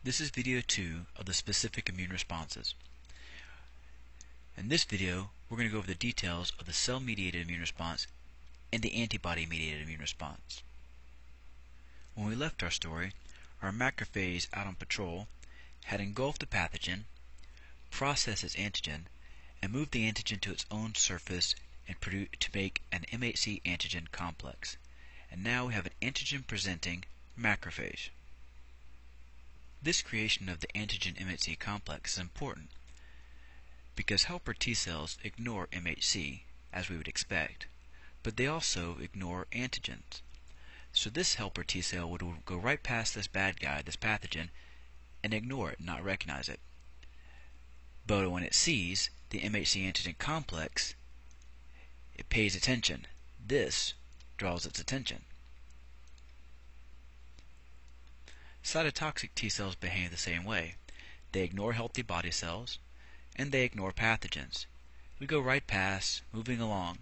This is video 2 of the specific immune responses. In this video, we're going to go over the details of the cell-mediated immune response and the antibody-mediated immune response. When we left our story, our macrophage out on patrol had engulfed the pathogen, processed its antigen, and moved the antigen to its own surface and to make an MHC antigen complex. And now we have an antigen-presenting macrophage. This creation of the antigen MHC complex is important because helper T cells ignore MHC, as we would expect, but they also ignore antigens. So this helper T cell would go right past this bad guy, this pathogen, and ignore it, not recognize it. But when it sees the MHC antigen complex, it pays attention. This draws its attention. Cytotoxic T cells behave the same way. They ignore healthy body cells, and they ignore pathogens. We go right past, moving along.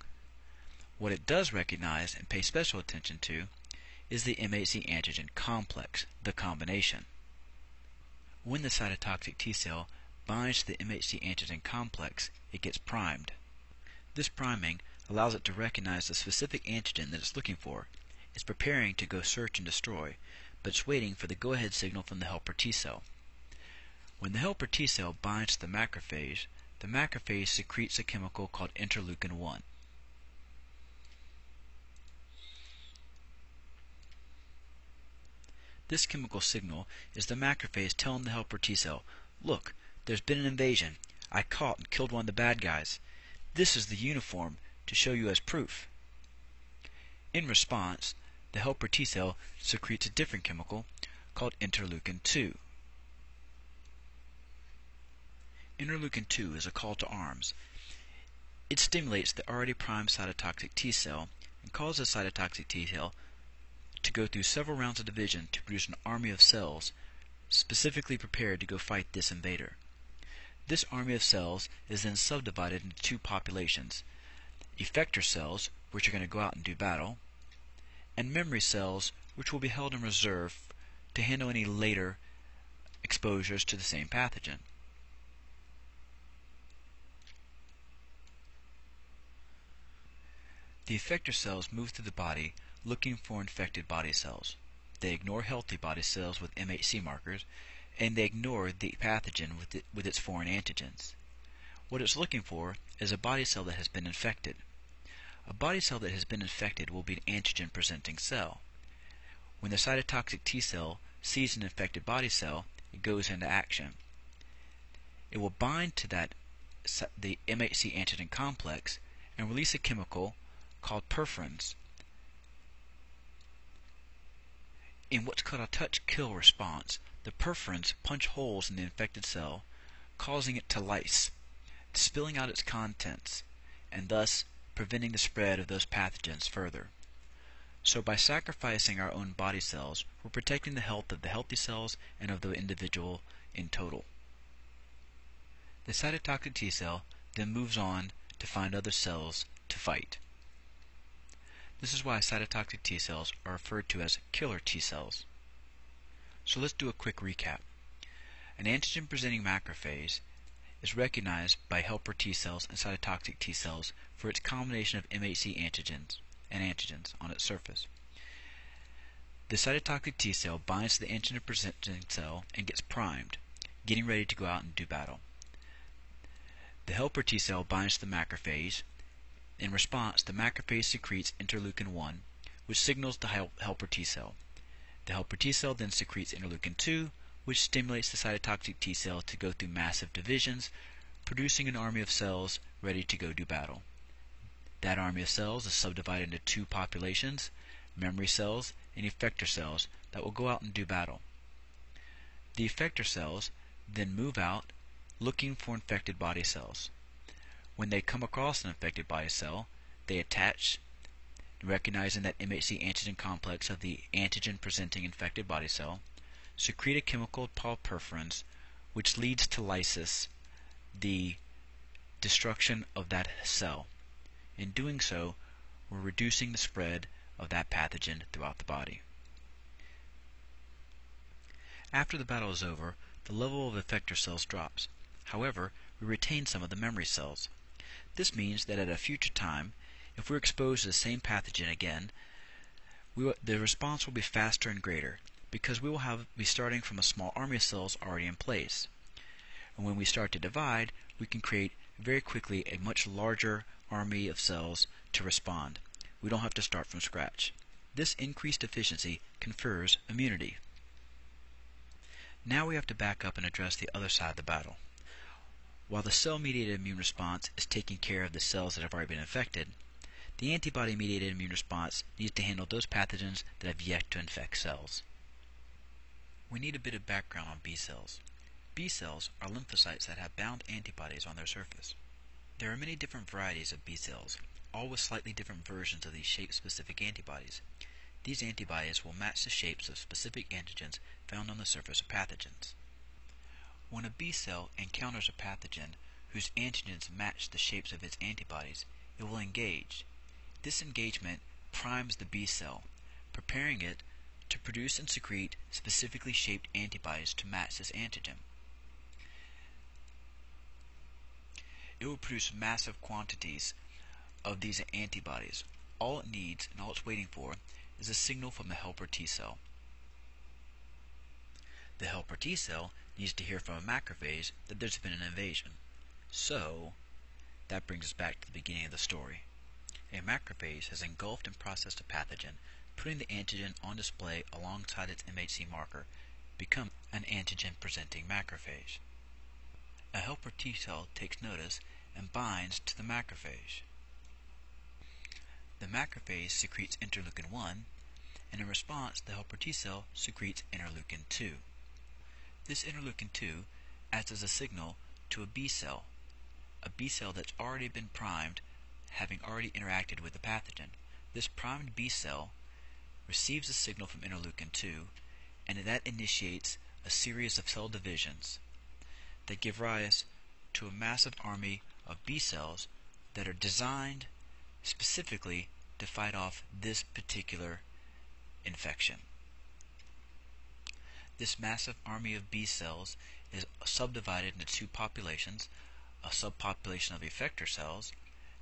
What it does recognize and pay special attention to is the MHC antigen complex, the combination. When the cytotoxic T cell binds to the MHC antigen complex, it gets primed. This priming allows it to recognize the specific antigen that it's looking for. It's preparing to go search and destroy, but it's waiting for the go-ahead signal from the helper T cell. When the helper T cell binds to the macrophage secretes a chemical called interleukin-1. This chemical signal is the macrophage telling the helper T cell, "Look, there's been an invasion. I caught and killed one of the bad guys. This is the uniform to show you as proof." In response, the helper T cell secretes a different chemical called interleukin-2. Interleukin-2 is a call to arms. It stimulates the already primed cytotoxic T cell and causes the cytotoxic T cell to go through several rounds of division to produce an army of cells specifically prepared to go fight this invader. This army of cells is then subdivided into two populations: effector cells, which are going to go out and do battle, and memory cells, which will be held in reserve to handle any later exposures to the same pathogen. The effector cells move through the body looking for infected body cells. They ignore healthy body cells with MHC markers, and they ignore the pathogen with its foreign antigens. What it's looking for is a body cell that has been infected. A body cell that has been infected will be an antigen-presenting cell. When the cytotoxic T cell sees an infected body cell, it goes into action. It will bind to the MHC antigen complex and release a chemical called perforins. In what's called a touch-kill response, the perforins punch holes in the infected cell, causing it to lyse, spilling out its contents, and thus preventing the spread of those pathogens further. So by sacrificing our own body cells, we're protecting the health of the healthy cells and of the individual in total. The cytotoxic T cell then moves on to find other cells to fight. This is why cytotoxic T cells are referred to as killer T cells. So let's do a quick recap. An antigen-presenting macrophage is recognized by helper T cells and cytotoxic T cells for its combination of MHC antigens and antigens on its surface. The cytotoxic T cell binds to the antigen-presenting cell and gets primed, getting ready to go out and do battle. The helper T cell binds to the macrophage. In response, the macrophage secretes interleukin-1, which signals the helper T cell. The helper T cell then secretes interleukin-2, which stimulates the cytotoxic T cell to go through massive divisions, producing an army of cells ready to go do battle. That army of cells is subdivided into two populations: memory cells and effector cells that will go out and do battle. The effector cells then move out looking for infected body cells. When they come across an infected body cell, they attach, recognizing that MHC antigen complex of the antigen-presenting infected body cell, secrete a chemical called perforins, which leads to lysis, the destruction of that cell. In doing so, we're reducing the spread of that pathogen throughout the body. After the battle is over, the level of effector cells drops. However, we retain some of the memory cells. This means that at a future time, if we're exposed to the same pathogen again, the response will be faster and greater, because we will be starting from a small army of cells already in place. And when we start to divide, we can create very quickly a much larger army of cells to respond. We don't have to start from scratch. This increased efficiency confers immunity. Now we have to back up and address the other side of the battle. While the cell-mediated immune response is taking care of the cells that have already been infected, the antibody-mediated immune response needs to handle those pathogens that have yet to infect cells. We need a bit of background on B cells. B cells are lymphocytes that have bound antibodies on their surface. There are many different varieties of B cells, all with slightly different versions of these shape-specific antibodies. These antibodies will match the shapes of specific antigens found on the surface of pathogens. When a B cell encounters a pathogen whose antigens match the shapes of its antibodies, it will engage. This engagement primes the B cell, preparing it to produce and secrete specifically shaped antibodies to match this antigen. It will produce massive quantities of these antibodies. All it needs and all it's waiting for is a signal from the helper T cell. The helper T cell needs to hear from a macrophage that there's been an invasion. So, that brings us back to the beginning of the story. A macrophage has engulfed and processed a pathogen, putting the antigen on display alongside its MHC marker, become an antigen-presenting macrophage. A helper T cell takes notice and binds to the macrophage. The macrophage secretes interleukin-1, and in response, the helper T cell secretes interleukin-2. This interleukin-2 acts as a signal to a B cell that's already been primed, having already interacted with the pathogen. This primed B cell receives a signal from interleukin-2, and that initiates a series of cell divisions that give rise to a massive army of B cells that are designed specifically to fight off this particular infection. This massive army of B cells is subdivided into two populations, a subpopulation of effector cells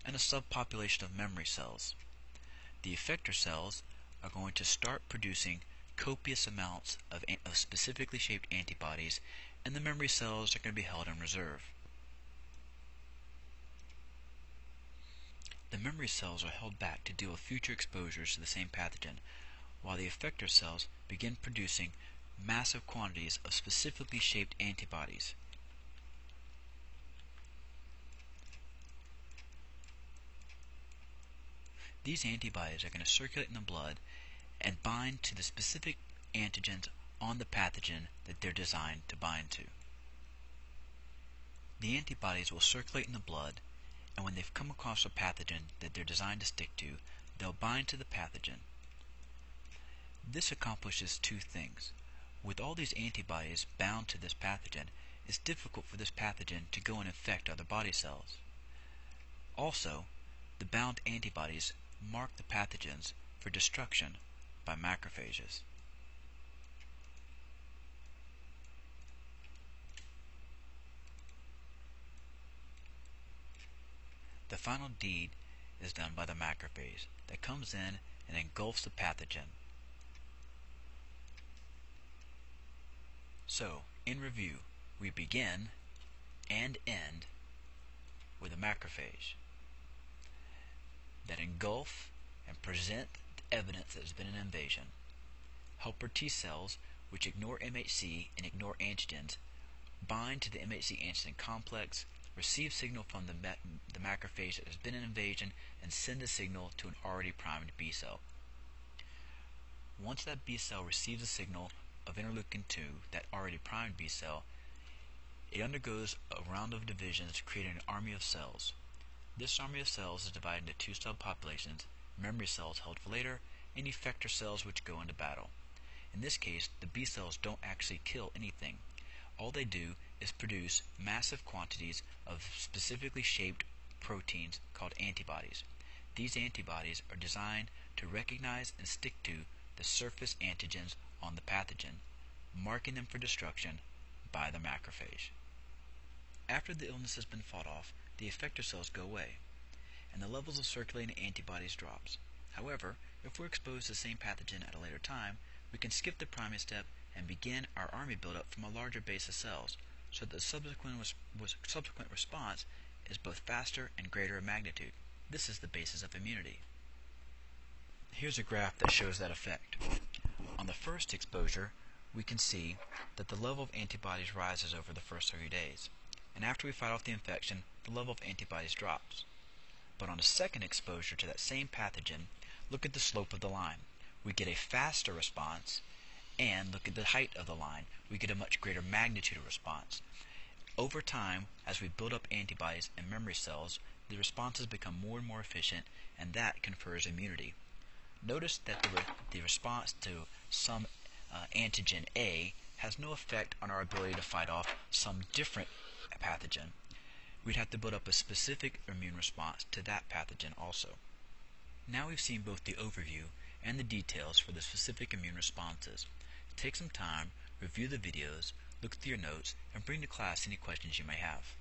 and a subpopulation of memory cells. The effector cells are going to start producing copious amounts of specifically shaped antibodies, and the memory cells are going to be held in reserve. The memory cells are held back to deal with future exposures to the same pathogen, while the effector cells begin producing massive quantities of specifically shaped antibodies. These antibodies are going to circulate in the blood and bind to the specific antigens on the pathogen that they're designed to bind to. The antibodies will circulate in the blood, and when they've come across a pathogen that they're designed to stick to, they'll bind to the pathogen. This accomplishes two things. With all these antibodies bound to this pathogen, it's difficult for this pathogen to go and infect other body cells. Also, the bound antibodies mark the pathogens for destruction by macrophages. The final deed is done by the macrophage that comes in and engulfs the pathogen. So, in review, we begin and end with a macrophage that engulf and present evidence that there's been an invasion. Helper T cells, which ignore MHC and ignore antigens, bind to the MHC antigen complex, receive signal from the macrophage that there's been an invasion, and send a signal to an already primed B cell. Once that B cell receives a signal of interleukin-2, that already primed B cell, it undergoes a round of divisions, creating an army of cells. This army of cells is divided into two subpopulations: memory cells held for later, and effector cells which go into battle. In this case, the B cells don't actually kill anything. All they do is produce massive quantities of specifically shaped proteins called antibodies. These antibodies are designed to recognize and stick to the surface antigens on the pathogen. marking them for destruction by the macrophage. After the illness has been fought off, the effector cells go away, and the levels of circulating antibodies drops. However, if we're exposed to the same pathogen at a later time, we can skip the priming step and begin our army buildup from a larger base of cells, so that the subsequent response is both faster and greater in magnitude. This is the basis of immunity. Here's a graph that shows that effect. On the first exposure, we can see that the level of antibodies rises over the first 30 days, and after we fight off the infection, the level of antibodies drops. But on a second exposure to that same pathogen, look at the slope of the line. We get a faster response, and look at the height of the line. We get a much greater magnitude of response. Over time, as we build up antibodies in memory cells, the responses become more and more efficient, and that confers immunity. Notice that the response to some antigen A has no effect on our ability to fight off some different pathogen. We'd have to build up a specific immune response to that pathogen also. Now we've seen both the overview and the details for the specific immune responses. Take some time, review the videos, look through your notes, and bring to class any questions you may have.